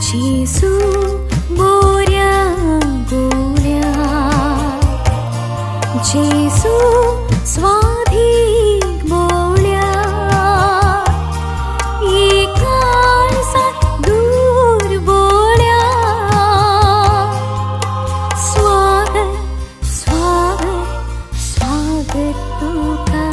जेसू बोऱ्या गोळ्या, जेसू स्वाधीक बोळ्या, एकाळसा दूर बोळ्या, स्वागत स्वागत स्वागत तुका।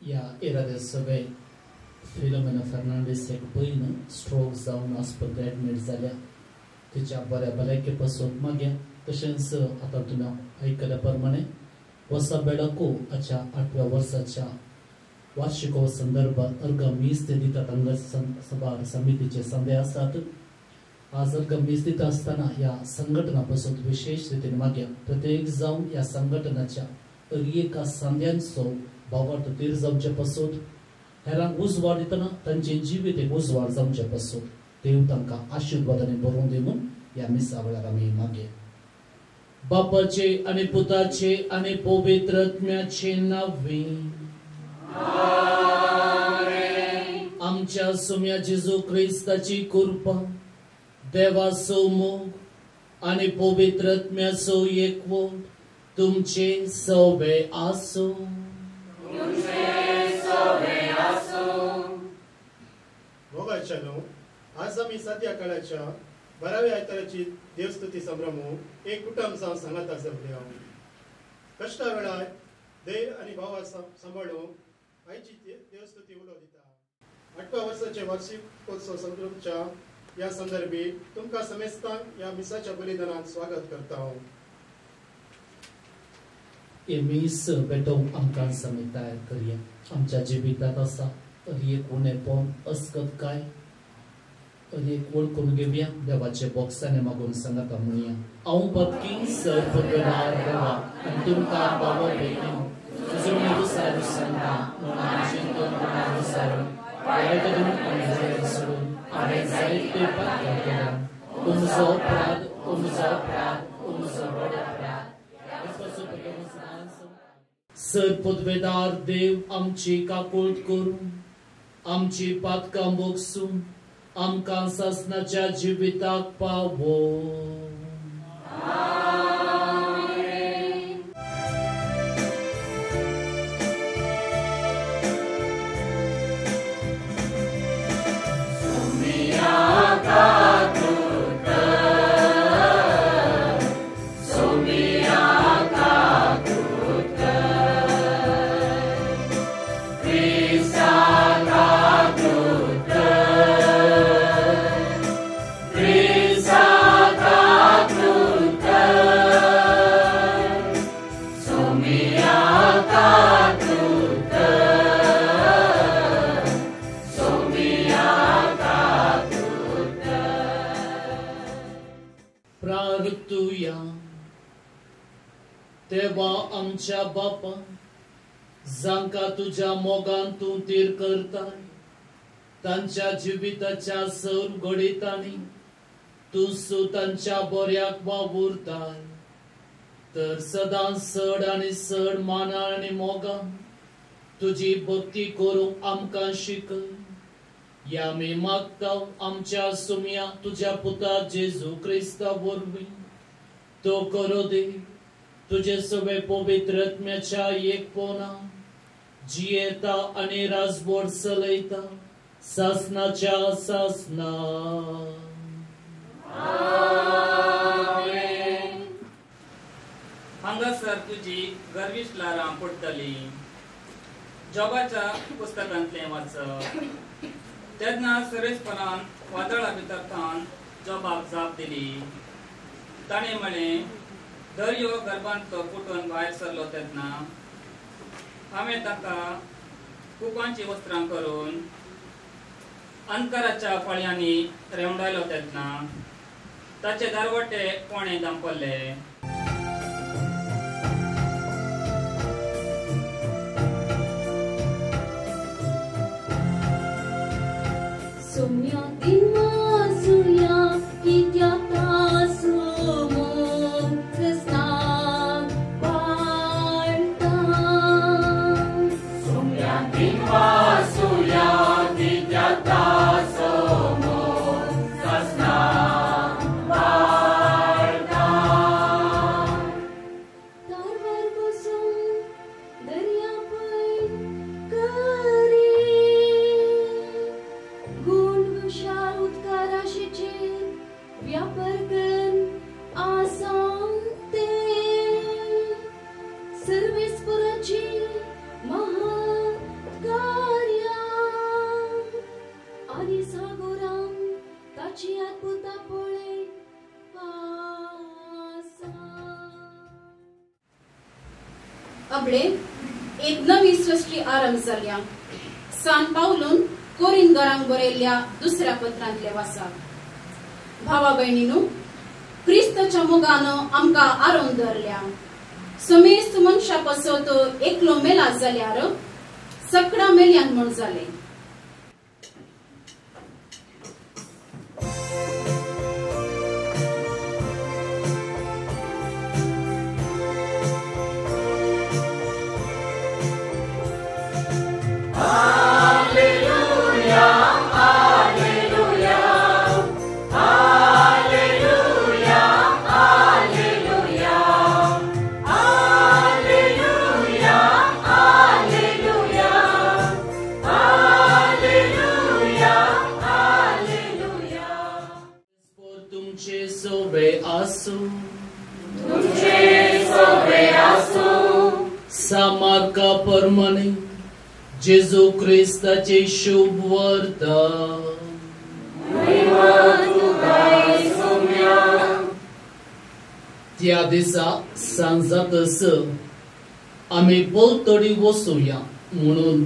या एरादे सगळे फिलोमेना फर्नांडीस एक बहीण स्ट्रोक जावन हॉस्पिटल एडमिट जाल्या। तिच्या बऱ्या भलायके पासून मागे तशेंच आता तुम्ही ऐकल्या प्रमाणे वसा बेडको आजच्या 8व्या वर्षाच्या वार्षिकोत्सव संदर्भात अर्घ मीस ते दितात अंग सभा समितीचे संदेह असतात। आज अर्घ मीस दिता असताना या संघटनापासून विशेष रीतीने मागे प्रत्येक जाऊन या संघटनाच्या एका संध्यांचो भावार्थ तीर जावचे पासून हेरांक उजवाड दितना तांचे जिवीत एक उजवाड जावचे पासून देव तांकां आशीर्वादाने भरून दी म्हणून या मिसा वेळार आमी मागे। बापाचे आनी पुताचे आनी पवित्र आत्म्याचे नावे आमच्या सुम्या जेजू ख्रिस्ताची कृपा, देवाचो मोग आनी पवित्र आत्म्याचो एकवट तुमचे सवे आसो। मोगाच्यानो आज आमी सद्या काळाच्या 12व्या आयताराची देवस्तुती संभ्रमू एक कुटुंब जावन सांगाता जमले हांव कष्टा वेळार देव आनी भावा सांबाळून आयची देवस्तुती उलो दिता। 8व्या वर्षाचे वार्षिकोत्सव संभ्रमच्या या संदर्भी तुमकां समेस्तांक या मिसाच्या बलिदानात स्वागत करता हांव। ये मीस बेटो आमकां समेत तयार करया आमच्या जिवितात आसा एक उणेपण अस्कत काय एक वळखून घेवया देवाचे बोक्साने मागून सांगाता म्हणया। हांव भक्ती सर्ववेळार देवा आनी तुमकां बाबा बेगिनो तुजो दुसार सांगता म्हूण आमचें तोंड विचारून वायट आनी सोडून हांवें जायते पाप केल्या। तुमचो अपराध तुमचो अपराध तुमचो व्हड अपराध सर्पदवेदार देव आमची काकूळट करून आमची पातकां बोगसून आमकां सासनाच्या जिविताक पावो। प्रार्थूया। देवा आमच्या बापा जांकां तुज्या मोगान तूं तीर करताय तांच्या जिविताच्या सर घडीतांनी तूं तांच्या बऱ्याक वावुरताय तर सदां चड आनी चड माना आनी मोगान तुजी भक्ती करूंक आमकां शिकय। या आमी मागता आमच्या सुम्या तुज्या पुता जेजू क्रिस्ता वरवीं तो करो दे तुझे सगळे पवित्र आत्म्याच्या एकपणा जियेता आनी राजभर चलयता सासनाच्या सासना। हांगासर तुजी गर्विश्ट लारां पडटलीं। जॉबाच्या पुस्तकांतलें वाचप तेन्ना सरेसपणान वादळा भितर थान जबाब जाप दिली. ताणें म्हळें, दर्यो गर्भांत फुटून भायर सरलो तेन्ना हांवें ताका कुकांची वस्त्रां करून अंतराच्या फळयांनी रेवंडायलो तेन्ना ताचे दरवटे कोणे दांपल्ले. Sumya dinma suya kityata sumo krishna varta. Sumya dinma suya kityata sumo krishna varta. Tarvar kusum darya pai kari. गुण उत्काराशीचे व्यापारकन आसांते सर्वेस्पराची महाकार्या आणि सागोराम ताची अद्भुता पळे आसा. अबडे एक नवी सृष्टी आरंभ जाल्या. सान पावलून कोरिंदरांक बरयल्ल्या दुसऱ्या पत्रांतले वाचप. भावा भयणीनो, क्रिस्ताच्या मोगान आमकां आरोन धरल्या. समेस्त मनशा पासत एकलो मेला जाल्यार सकडा मेल्यांक म्हण जाले. सामाका परमाने जेजू क्रिस्ताचे शुभ वर्ता. त्या दिसा सांजाकस आम्ही बोलतडी वसूया म्हणून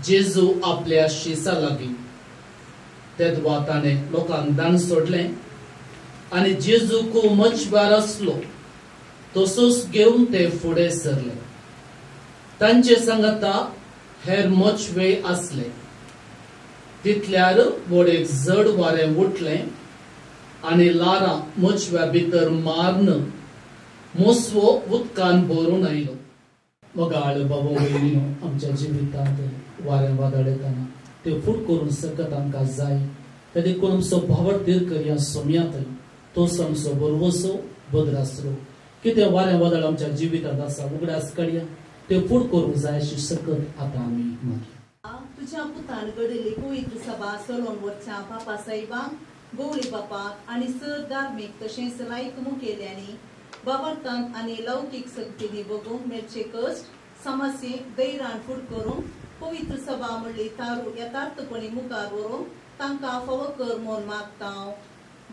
जेजू आपल्या शिसा लागीं तेदवा ताणें लोकांक दान सोडलें आनी जेजूक मचबार आसलो तसोच घेवन ते फुडें सरले. तांचे सांगता हेर मचवे आसले. तितल्यार वडेक जड वारें उठलें आनी लारां मचव्या भितर मारन मोसवो उदकान भरून आयलो. मोगाळ बाबा भयणीनो, आमच्या जिवितांत वारें वादळ येताना ते फूट करून सकत आमकां जाय. ते देखून आमचो भावार्थीर करया सोम्यात तोच आमचो बरवसो बदरासलो. कितें वारें वादळ आमच्या जिवितांत आसा उगडास काडया ते फूट करूंक जाय अशी सकत आतां आमी मागया. तुझ्या पुतान घडयल्ली पवित्र सभा चलोवन वरच्या बापा साहेबांक, गवळी बापाक आनी सर धार्मीक तशेंच लायक मुखेल्यांनी बाबर्थान आनी लौकीक सक्तींनी बगूंक मेळचे कश्ट समस्ये धैर्यान फूट करूंक पवित्र सभा म्हणली तारू यथार्थपणी मुखार व्हरूंक तांकां फावो कर म्हूण मागता.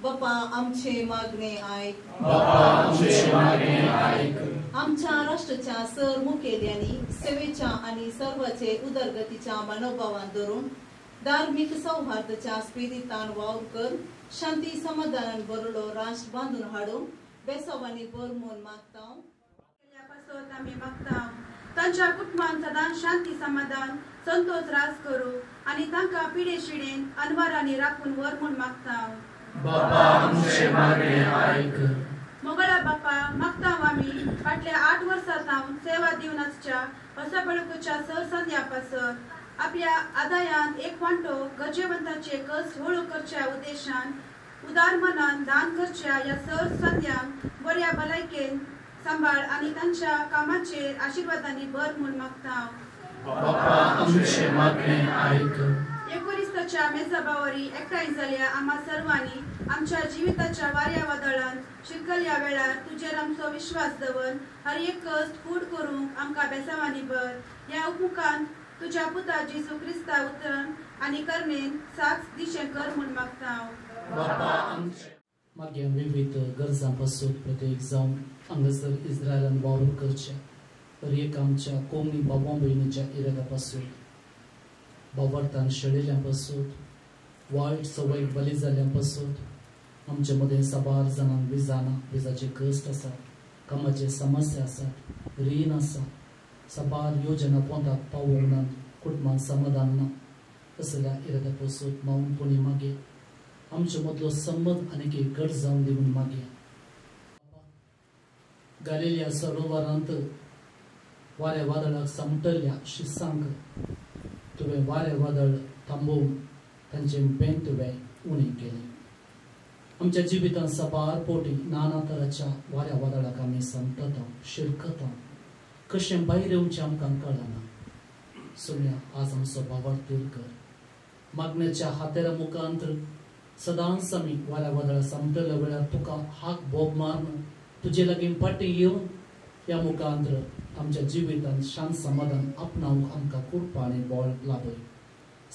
बापा आमचे मागणे आयक. आमच्या राष्ट्राच्या सर मुखेल्यांनी सेवेच्या आणि सर्वाचे उदरगतीच्या मनोभावान धरून धार्मिक सौहार्दाच्या स्पिरितान वावर कर शांती समाधानान भरलो राष्ट्र बांधून हाडून बेसावांनी भर म्हूण मागता. आम्ही मागता तांच्या कुटुंबान सदां शांती समाधान संतोष रास करू आणि तांकां पिढे शिडेन अनवारांनी राखून वर म्हूण मागता. बापा आमचे मागणे आयक. मोगळा बापा मागता आमी फाटल्या 8 वर्सां सेवा दिवनाच्या असबळकुच्या सरसंध्या पासत आपल्या आदायान एक वांटो गरजेवंतांचे कस हळू करच्या उद्देशान उदार मनान दान करच्या या सरसंध्यांक बऱ्या भलायकेन सांबाळ आणि तांच्या कामाचेर आशीर्वादांनी भर म्हूण मागता. बापा आमचे मागणे आयक. एकोणिसाच्या मेजाबावरी एकठांय जाल्या आम्हा सर्वांनी आमच्या जिविताच्या वाऱ्या वादळांत शिरकल्या वेळार तुजेर आमचो विश्वास दवर हर एक कश्ट फूट करूंक आमकां बेसावांनी भर. ह्या उपमुखान तुझ्या पुता जेजू ख्रिस्ता उतरण आणि करणेन साक्ष दिशेन कर म्हूण मागता हांव. बापा आमच्या मागे विविध गरजांपासून प्रत्येक जाऊन हांगासर इस्रायलान वावर करचे तर एक आमच्या कोमणी बाबा बहिणीच्या इराद्यापासून बाबार्थान शेळिल्यांपासून वायट सवयीक बली जाल्ल्यांपासून आमच्या मध्ये साबार जाणांक विजाचे कश्ट आसा, कामाचे समस्या आसात, रीण आसा, साबार योजना पोंताक पावोंक ना, कुटुंबांत समाधान ना असल्या इराद्यापासून माऊन कोणी मागे आमच्या मदलो संबंध आनी एक घट जावन दिवन मागे गालिल्या सरोवरांत वाऱ्या वादळाक सामटल्ल्या शिसांक तुवें वारें वादळ थांबोवन तांचे बेन तुवें उणें केलें. आमच्या जिवितांत साबार पोटी नाना तराच्या वाऱ्या वादळाक आमी समटता शिरकता, कशें भायर येवचें आमकां कळना. सुम्या आज आमचो भावार्थ कर. मागण्याच्या हातेरा मुखांत सदांच आमी वाऱ्या वादळा समटल्या वेळार तुका हाक बोब मारून तुजे लागीं फाटीं येवन ह्या मुखांत आमच्या जिवितांत शांत समाधान आपणावंक आमकां कृपा आनी बळ लाभय.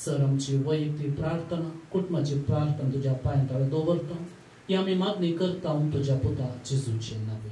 सर आमची वैयक्तीक प्रार्थना कुटुंबाची प्रार्थना तुज्या पांया तळी दवरता. ही आमी मागणी करता तुज्या पुता जेजूचे नांवे.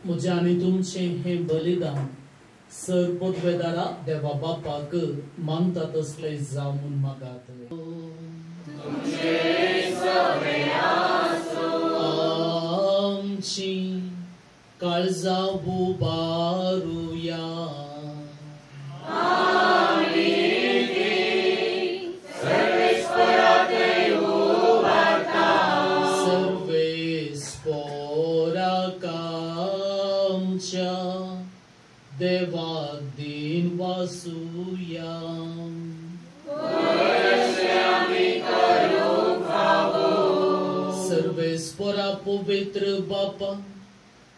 म्हजे आनी तुमचे हे बलिदान सरपोतवेदारा देवा बापाक मानता तसले जावून मागात. आमची काळजा बुबारुया देवा दिन वासुया सर्वेस्परा पवित्र बापा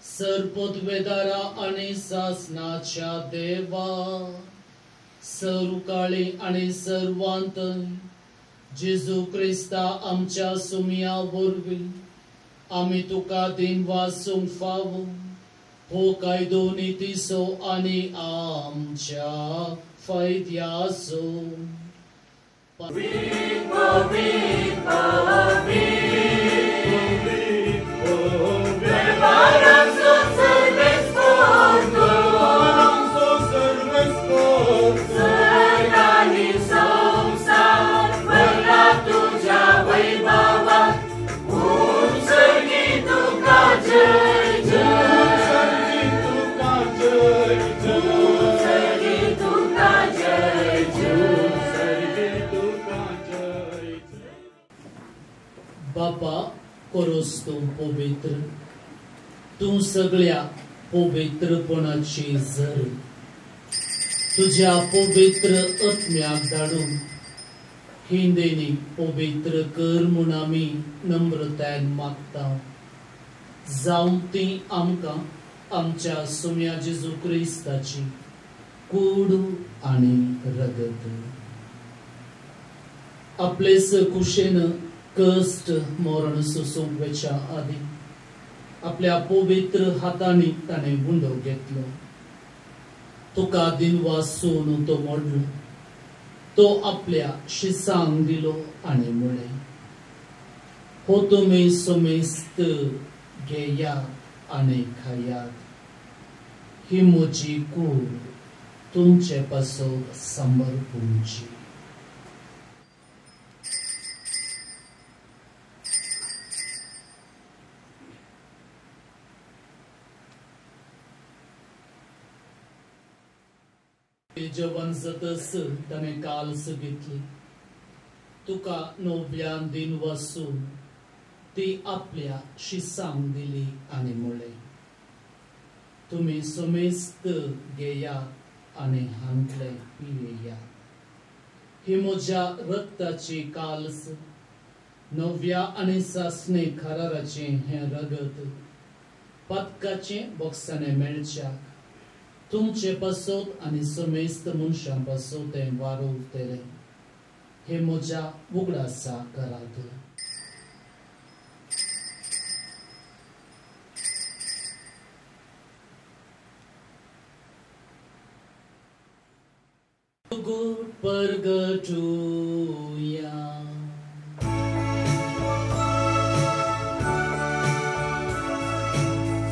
सरपोतवेदारा आणि सासनाच्या देवा सरुकाळी आणि सर्वांत जेजू ख्रिस्ता आमच्या सुमिया वरवीं आमी तुका दिन वासूंक फावो हो कायदो नितीसो आनी आमच्या फायद्याचो. बापा कोरोस तू पवित्र, तू सगळ्या पवित्रपणाची झर तुझ्या पवित्र आत्म्याक धाडून हिंदेनी पवित्र कर म्हूण आमी नम्रतायेन मागता. जावं ती आमकां आमच्या सुम्या जेजू क्रिस्ताची कूड आनी रगत आपलेस कुशेन कष्ट मरण सोसूंक वेच्या आदी आपल्या पवित्र हातांनी ताणे गुंडो घेतलो. तुका दिनवासून तो मोडलो. तो आपल्या शिसांक दिलो आनी म्हळे, हो तुमी समेस्त घेयात आनी खायात. ही म्हजी कूड तुमचे पासून समर्पूंची. जेवण जातस ताणें काल्स घेतली. तुका नव्यान दिन वासून ती आपल्या शिसांक दिली आनी म्हळे, तुमी समेस्त घेयात आनी हांतले पियेयात. ही म्हज्या रक्ताची काल्स, नव्या आनी सासणे कराराचे हें रगत पदकाचे बोक्साने मेळच्याक तुमचे पासोत आनी समेस्त मनशां पासोत तें वारोवतले. हे म्हज्या उगडासा करात. गुड परगटुया.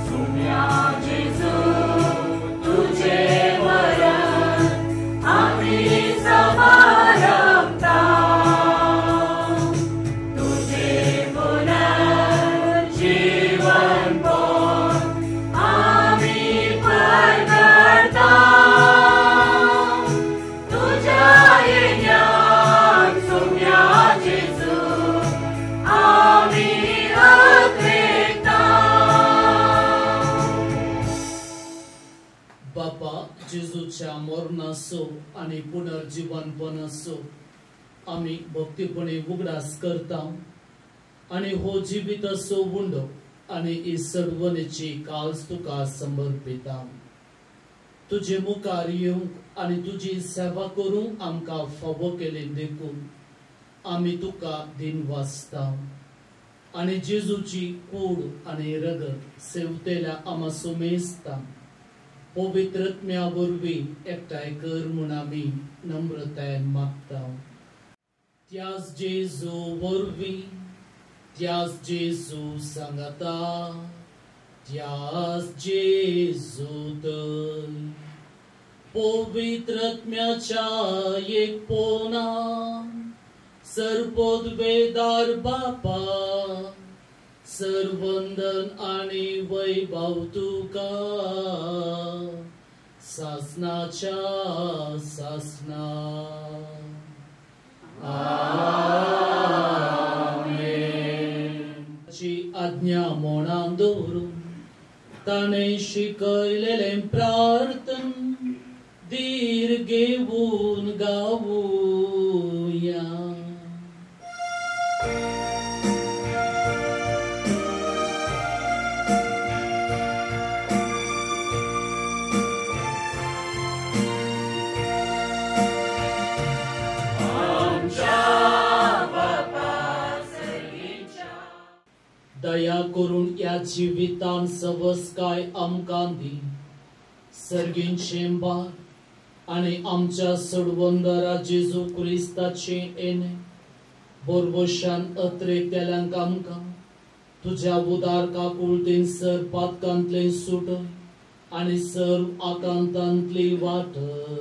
सुम्या जेजू तुझे वरण आम्ही समारंभता. तुझे पुनर्जीवन पोन आम्ही परगटता. तुझ्या येण्यात सुम्या जेजू आम्ही अद्वेता. बापा जेजूच्या मरणाचो आनी पुनर्जीवनपणाचो आमी भक्तीपणे उगडास करता आनी हो जिविताचो उंडो आनी ही सडवणेची काल्स तुका समर्पिता. तुजे मुखार येवंक आनी तुजी सेवा करूंक आमकां फावो केले देखून आमी तुका दिनवासता आनी जेजूची कूड आनी रगत सेवतेल्या आमा सुमेस्ता पवित्रत्म्या वरवीं एकठांय कर म्हूण आमी नम्रतायेन मागता. त्याच जेजू वरवीं, त्याच जेजू सांगाता, त्याच जेजू थंय पवित्रत्म्याच्या एकपणान सर्वोद्वेदार बापा सर्वंदन आनी वैभव तुका सासनाच्या सासना. आमेन. ची आज्ञा मोणान दवरून ताणें शिकयलेलें प्रार्थन धीर घेवून गावुया. दया करून या जिवितान सवस्काय आमकां दी. सर्गींचें बार आनी आमच्या सडवंदरा जेजू क्रिस्ताचे येणे बोरबोशान अत्रेक केल्यांक आमकां तुज्या उदार काकुळतेन सर पातकांतले सुटय आनी सर्व आकांतांतली वाटय.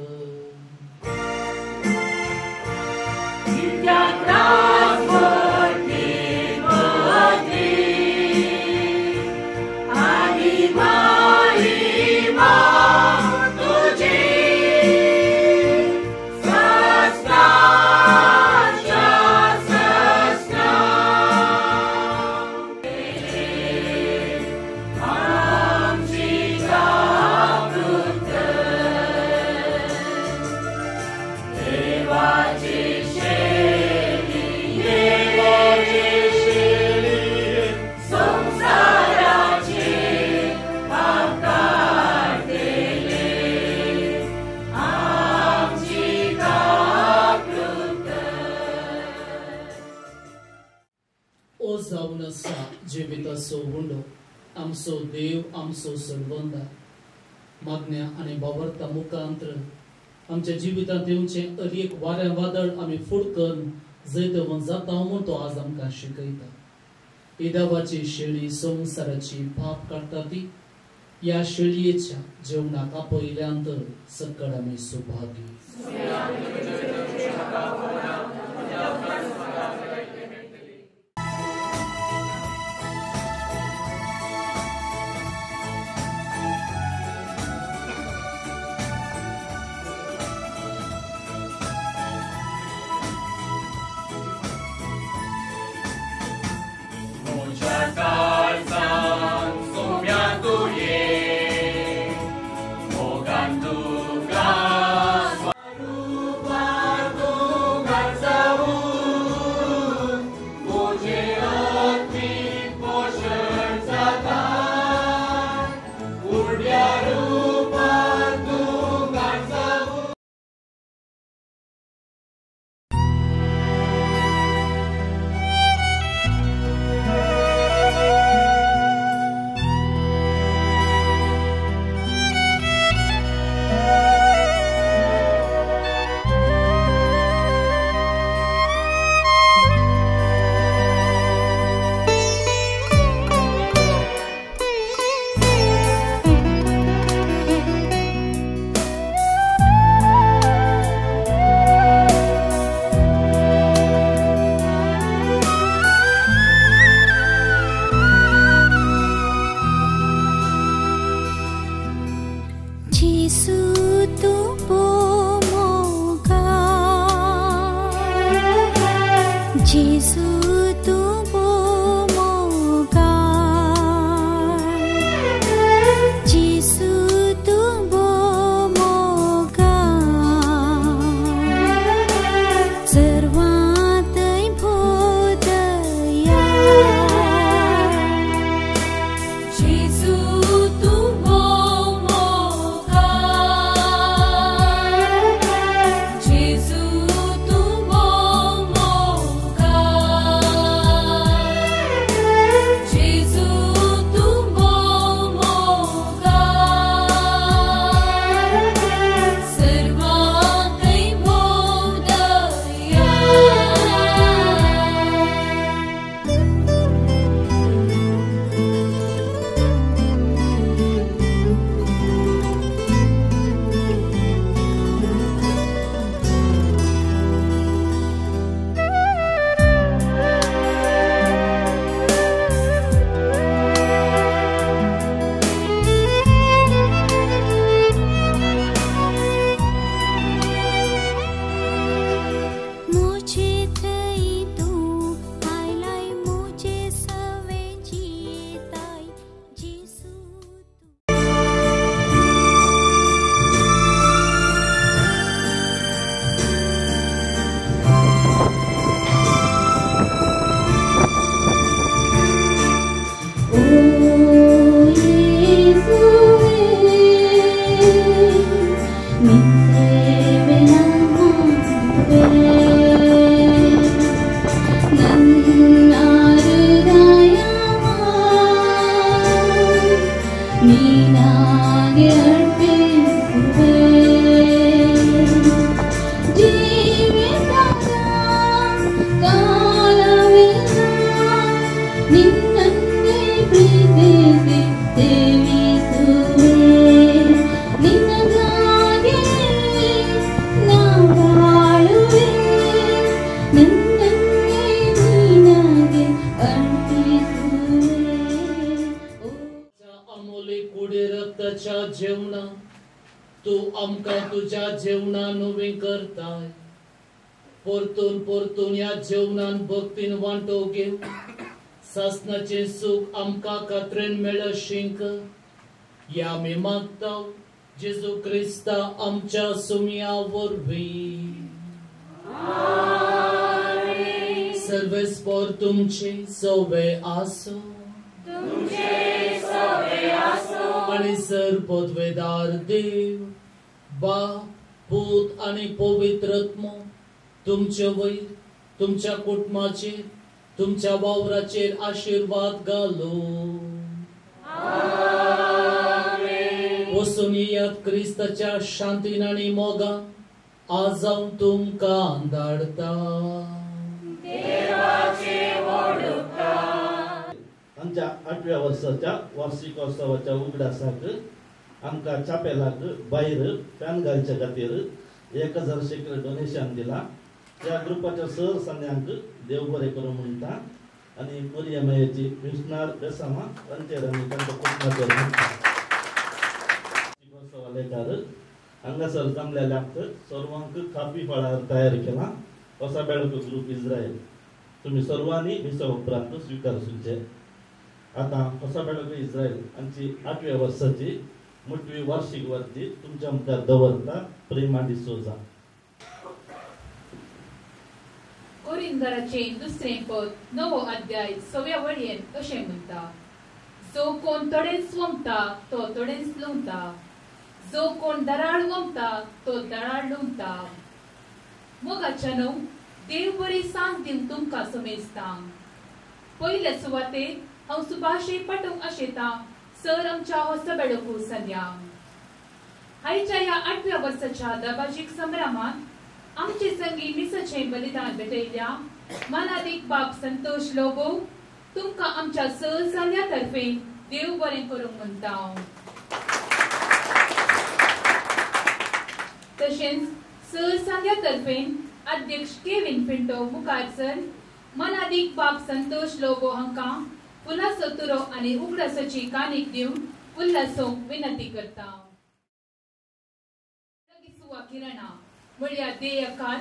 देवाची शेली असो उंडो आमचो देव आमचो सोडवंदा मागण्या आनी बावरता मुखांतर आमच्या जिवितांत येवचे एक वाऱ्या वादळ आमी फुडकन जैतवन जाता म्हूण तो आज आमकां शिकयता. इदावाची शेळी संवसाराची पाप काडटा ती या शेळयेच्या जेवणाक आपयल्यांत सकड आमी सुभागी. तू आमकां तुज्या जेवणान नवी करताय. परतून परतून या जेवणान भक्तीन वांटो घेव. सासनाचे सूख आमकां खात्रेन मेळ शिंक. या आमी मागता जेजू क्रिस्ता आमच्या सुमया वरवीं. सर्वेस्पर तुमचे सवे आसो. आणि सर्वपदवेदार देव बाप पूत आणि पवित्र आत्मा तुमच्या वयर तुमच्या कुटुंबाचेर तुमच्या वावराचेर आशीर्वाद घालो. वचून येयात क्रिस्ताच्या शांतीन आनी मोगान. आज हांव तुमकां धाडटा. आमच्या 8व्या वर्साच्या वार्षिकोत्सवाच्या उगडासाक आमकां चापेलाक भायर फॅन घालचे खातीर 1000 शेकल डोनेशन दिला. त्या ग्रुपाच्या सरसंघांक देव बरें करूं म्हणटा आनी बरी मायेची विष्णार बेसामा तांचेर आमी तांकां कुटुंबाचेर लेखार हांगासर जमलेल्यांक सर्वांक खापी फळार तयार केला. होसा बेळको ग्रुप इस्रायल तुम्ही सर्वांनी विसव उपरांत स्वीकारसूचे. आता होसा बेळको इस्रायल हांची 8व्या वर्साची मोठवी वार्षिक वर्ती तुमच्या मुखार दवरता. प्रेमा डिसोजा. कोरिंथराचे 2 पद 9 अध्याय 6व्या वळयेन अशें म्हणटा, जो कोण तडेच वमता तो तडेच लुंवता, जो कोण दराळ वमता तो दराळ लुंवता. मोगाच्या न्हू देव बरी सांग दिवन तुमकां समेजता. पयले सुवातेर हांव सुभाषे पाठोवंक आशेता सर आमच्या होसा बेळको संध्यांक. आयच्या ह्या 8व्या वर्साच्या दबाजीक संभ्रमांत आमचे संगी मिसाचें बलिदान भेटयल्या मानादीक बाब संतोष लोबो तुमकां आमच्या सर संध्या तर्फे देव बरें करूंक म्हणटा. तशेंच सर संध्या तर्फेन अध्यक्ष केविन पिंटो मुखार सर मनादीक बाब संतोष लोबो हांकां उल्हासो तुरो आनी उगडासाची कानीक दिवन उल्हासोंक विनंती करता. सुवा किरणा म्हळ्यार देयकार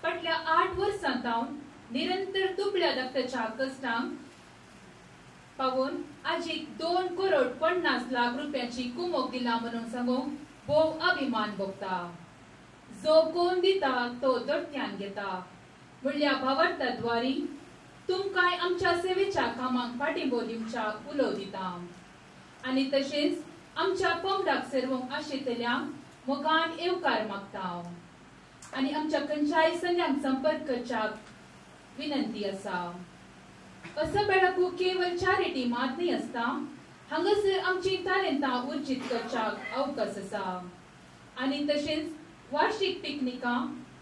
फाटल्या 8 वर्सां सावन निरंतर दुबळ्या रक्ताच्या कश्टांक पावून आजीक 2,50,00,000 रुपयाची कुमक दिला म्हणून सांगूंक भोव अभिमान भोगता. जो कोण दिता तो दडत्यान घेता म्हळ्यार भावार्थाद्वारी तुमकां आमच्या सेवेच्या कामाक फाटींबो दिवच्या उलो दिता. आनी तशेंच आमच्या पंगडाक सर्वंक आशिल्ल्यांक मोगान येवकार मागता. आनी आमच्या खंयच्याय संध्यांक संपर्क करच्याक विनंती आसा. असो बेळको केवळ चॅरिटी मात न्ही आसता, हांगासर आमची तालेंतां उर्जीत करच्याक अवकाश आसा. आनी तशेंच वार्षिक पिकनिकां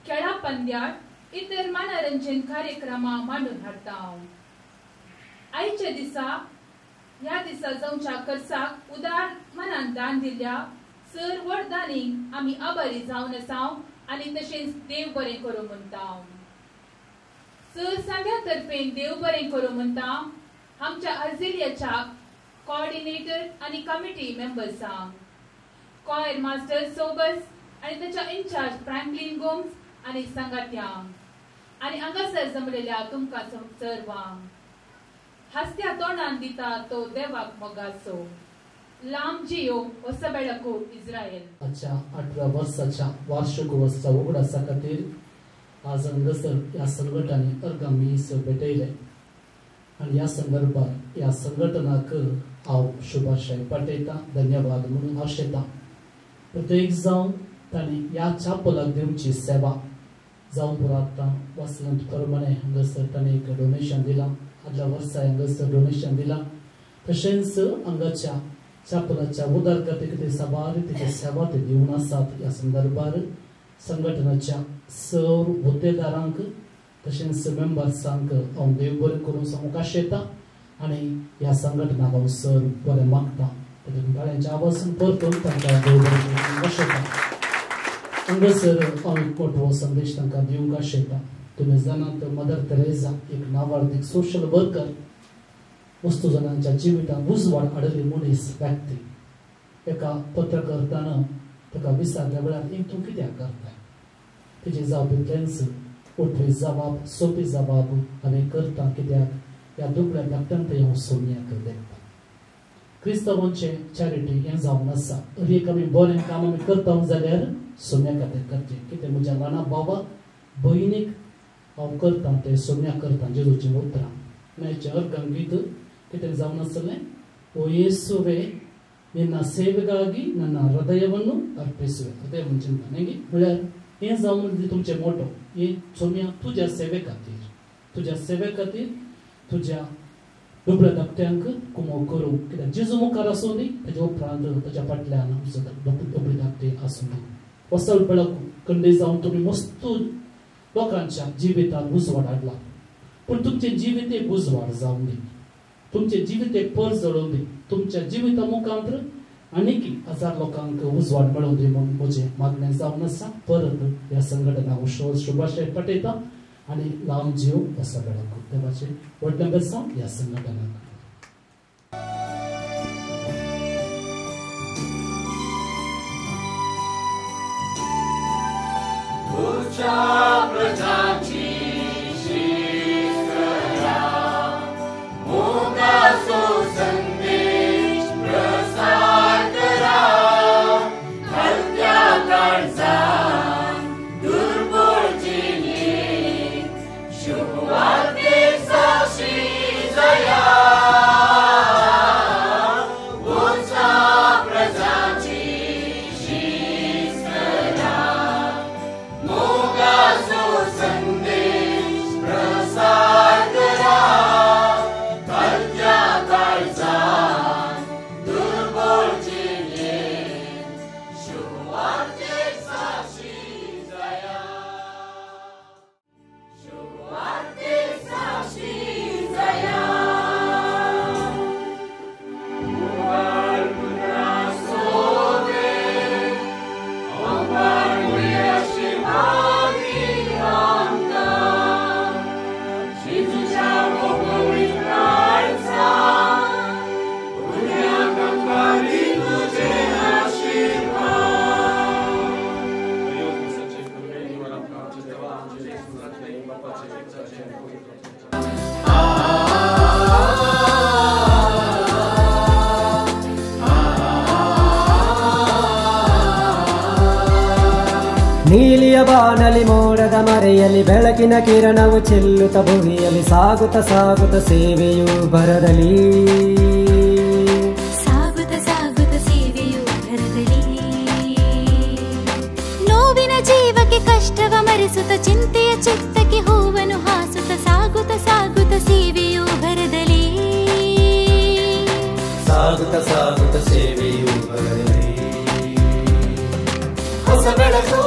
खेळा पंद्याळ इतर मनोरंजन कार्यक्रमां मांडून हाडटा. आयच्या दिसा ह्या दिसा जावच्या खर्चाक उदार मनान दान दिल्ल्या सर वडदानीक आमी आभारी जावन आसा आनी तशेंच देव बरें करूं म्हणटा. सर सांग्या तर्फेन देव बरें करूं म्हणटा आमच्या अर्जिलियाच्या कोऑर्डिनेटर आनी कमिटी मेंबर्सांक, कॉयर मास्टर सोबस आनी ताच्या इन्चार्ज फ्रँकलिन गोम्स आनी संगात्यांक, आनी हांगासर जमलेल्या तुमकां सर्वांक. हास्या तोंडान दिता तो देवाक मोगाचो. लांब जियो होसा बेळको इस्रायल. आजच्या 8व्या वर्साच्या वार्षिक वर्साच्या उगडासा खातीर आज हांगासर ह्या संघटनांनी अर्गामीस भेटयले आनी ह्या संदर्भात ह्या संघटनाक हांव शुभाशय पाठयता, धन्यवाद म्हणून आशेता. प्रत्येक जावन तांणी ह्या चापलाक दिवची सेवा जावं पुराता वसंत प्रमाणे हांगासर तांणी एक डोनेशन दिलां. आदल्या वर्सा हांगासर डोनेशन दिलां. तशेंच हांगाच्या चापलाच्या उदारगती कितें साबार तिचे सेवा ते दिवन आसात. ह्या संदर्भात संघटनाच्या सर होद्देदारांक तशेंच मेंबर्सांक हांव देव बरें करूं सांगूंक आशेता आनी ह्या संघटनाक हांव सर बरें मागता. गाड्यांच्या आवाजान परतून तांकां देव बरें करूंक आशेता. हांगासर हांव एक मोठो संदेश तांकां दिवंक आशेता. तुमी जाणात मदर तेरेसा एक नावार्थीक सोशल वर्कर, वस्तू जणांच्या जिवितांत उजवाड हाडली मनीस व्यक्ती. एका पत्रकर्त्यान ताका विचारल्या वेळार तूं कित्याक करता? तेजे जबाबेंतल्यानच उठवी जबाब सोंपी जबाब हांवें करता कित्याक ह्या दुबळ्या व्यक्त्यांक हांव सोम्याक देखता. क्रिस्तांवांचें चॅरिटी हें जावन आसा. एक आमी बरें काम आमी करता जाल्यार सोम्या खातीर करचें. कितें म्हज्या ल्हान भावा भयणीक हांव करता तें सोम्या करता. जेजूचीं उतरां मेळचें अर्गंगीत कितें जावन आसलें? ओ येसुवे ನಿನ್ನ ಸೇವೆಗಾಗಿ ನನ್ನ ಹೃದಯವನ್ನು ಅರ್ಪಿಸುವೆ. ಹೃದಯ ಮುಂಚಿನ म्हळ्यार हें जावन तुमचें मोटो हें सोम्या तुज्या सेवे खातीर तुज्या दुबळ्या धाकट्यांक कुमो करूंक कित्याक जेजू मुखार आसूं दी ताच्या उपरांत ताच्या फाटल्यान आमचो दुबळे धाकटे आसूं दी वसल बेळाक कंडे जावन तुमी मस्त लोकांच्या जिवितांत उजवाड हाडला पूण तुमचे जिवीत एक उजवाड जावं दी तुमचे जिवीत एक पर जळोवन दी तुमच्या जिविता मुखांतर आनीक 1000 लोकांक उजवाड मेळोवन दी म्हूण म्हजें मागणें जावन आसा परत ह्या संघटनाक शुभाशय पटयता आनी लावन जीव वसा बेळाक देवाचें व्हडलें बेसांव ह्या संघटनाक प्रजाची शीश करा मोगाचो संदेश प्रसार करा हत्या काळजान दुर्बळ जिणेंत शुभवार्तेक साक्षी जाया प्रजाची शीश करा मोगाचो संदेश प्रसार करा हत्या काळजान दुर्बळ जिणेंत शुभवार्तेक साक्षी जाया शुभवार्तेक साक्षी जाया ನೀಲಿಯ ಬಾನಲಿ ಮೋಡದ ಮರೆಯಲ್ಲಿ ಬೆಳಕಿನ ಕಿರಣವು ಚೆಲ್ಲುತ್ತ ಭುವಿಯಲ್ಲಿ ಸಾಗುತ್ತ ಸಾಗುತ್ತ ಸೇವೆಯು ಭರದಲ್ಲಿ ಸಾಗುತ್ತ ಸಾಗುತ್ತ ಸೇವೆಯು ಭರದಲ್ಲಿ ನೋವಿನ ಜೀವಕ್ಕೆ ಕಷ್ಟವ ಮರೆಸುತ್ತ ಚಿಂತೆಯ ಚಿತ್ತಕ್ಕೆ ಹೂವನ್ನು ಹಾಸುತ್ತ ಸಾಗುತ್ತ ಸಾಗುತ್ತ ಸೇವೆಯು ಭರದಲ್ಲಿ ಸಾಗುತ್ತ ಸಾಗುತ್ತ ಸೇವೆಯು ಭರದಲ್ಲಿ ಹೊಸ ಬೆಳಕು